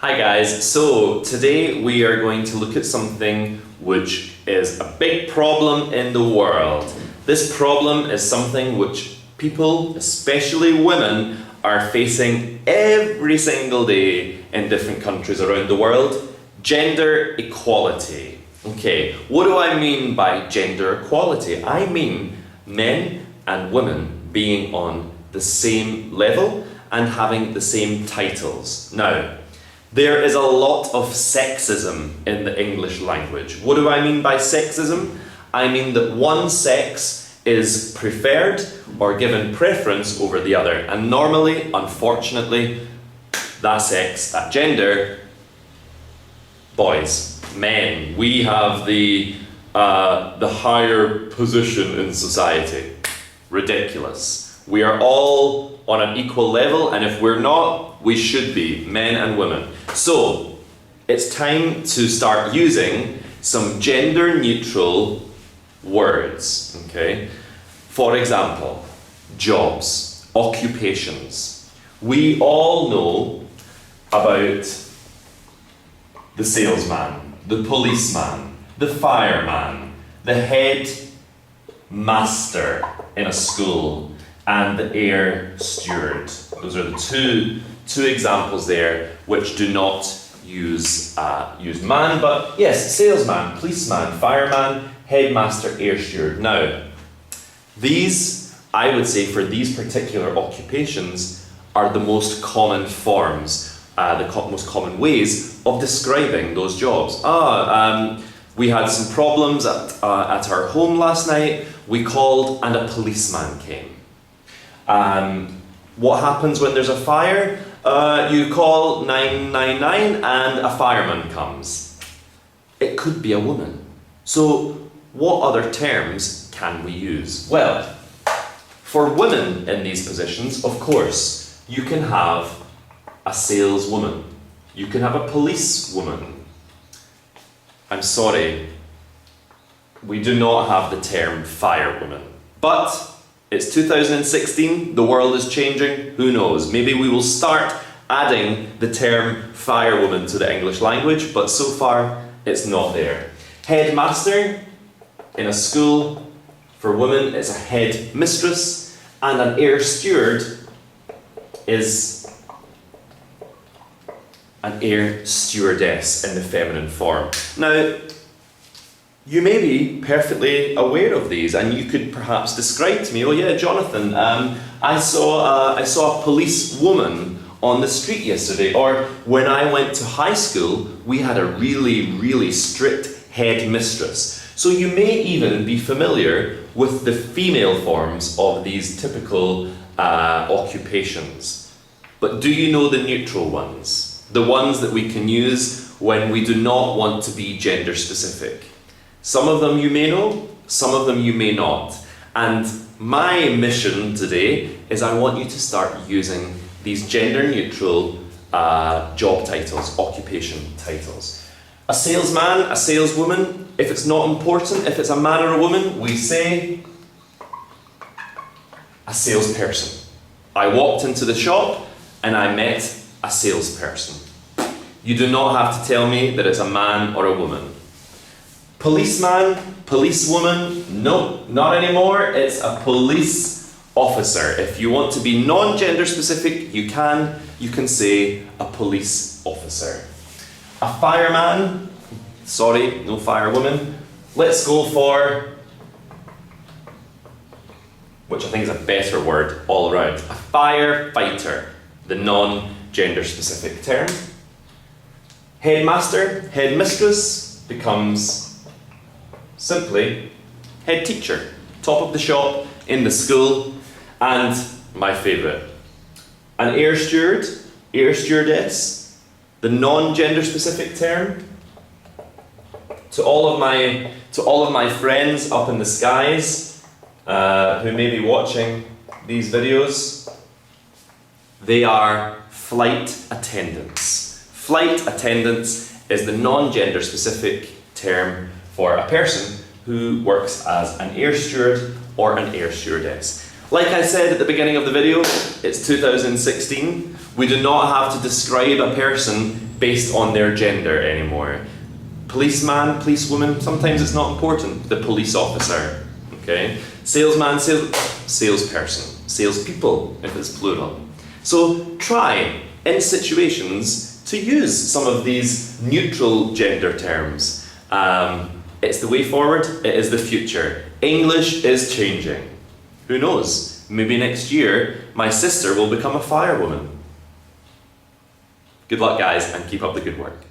Hi guys, so today we are going to look at something which is a big problem in the world. This problem is something which people, especially women, are facing every single day in different countries around the world. Gender equality. Okay, what do I mean by gender equality? I mean men and women being on the same level and having the same titles. Now, there is a lot of sexism in the English language. What do I mean by sexism? I mean that one sex is preferred or given preference over the other. And normally, unfortunately, that sex, that gender, boys, men, we have the higher position in society. Ridiculous. We are all on an equal level, and if we're not, we should be, men and women. So, it's time to start using some gender-neutral words, okay? For example, jobs, occupations. We all know about the salesman, the policeman, the fireman, the head master in a school, and the air steward. Those are the two examples there which do not use man, but yes, salesman, policeman, fireman, headmaster, air steward. Now, these, I would say, for these particular occupations, are the most common forms, most common ways of describing those jobs. We had some problems at our home last night. We called and a policeman came. What happens when there's a fire? You call 999 and a fireman comes. It could be a woman. So what other terms can we use? Well, for women in these positions, of course, you can have a saleswoman. You can have a policewoman. I'm sorry, we do not have the term firewoman. But it's 2016, the world is changing, who knows? Maybe we will start adding the term firewoman to the English language, but so far it's not there. Headmaster in a school, for women, it's a head mistress, and an air steward is an air stewardess in the feminine form. Now, you may be perfectly aware of these, and you could perhaps describe to me, oh yeah, Jonathan, I saw a policewoman on the street yesterday, or when I went to high school, we had a really, really strict headmistress. So you may even be familiar with the female forms of these typical occupations. But do you know the neutral ones? The ones that we can use when we do not want to be gender specific. Some of them you may know, some of them you may not. And my mission today is I want you to start using these gender-neutral job titles, occupation titles. A salesman, a saleswoman, if it's not important, if it's a man or a woman, we say a salesperson. I walked into the shop and I met a salesperson. You do not have to tell me that it's a man or a woman. Policeman, policewoman, no, not anymore. It's a police officer. If you want to be non-gender specific, you can say a police officer. A fireman, sorry, no firewoman. Let's go for, which I think is a better word all around, a firefighter, the non-gender specific term. Headmaster, headmistress becomes simply head teacher, top of the shop in the school. And my favourite, an air steward, air stewardess, the non-gender specific term. To all of my friends up in the skies who may be watching these videos, they are flight attendants. Flight attendants is the non-gender specific term for a person who works as an air steward or an air stewardess. Like I said at the beginning of the video, it's 2016. We do not have to describe a person based on their gender anymore. Policeman, policewoman, sometimes it's not important. The police officer, okay? Salesman, salesperson, salespeople, if it's plural. So try, in situations, to use some of these neutral gender terms. It's the way forward, it is the future. English is changing. Who knows? Maybe next year, my sister will become a firewoman. Good luck, guys, and keep up the good work.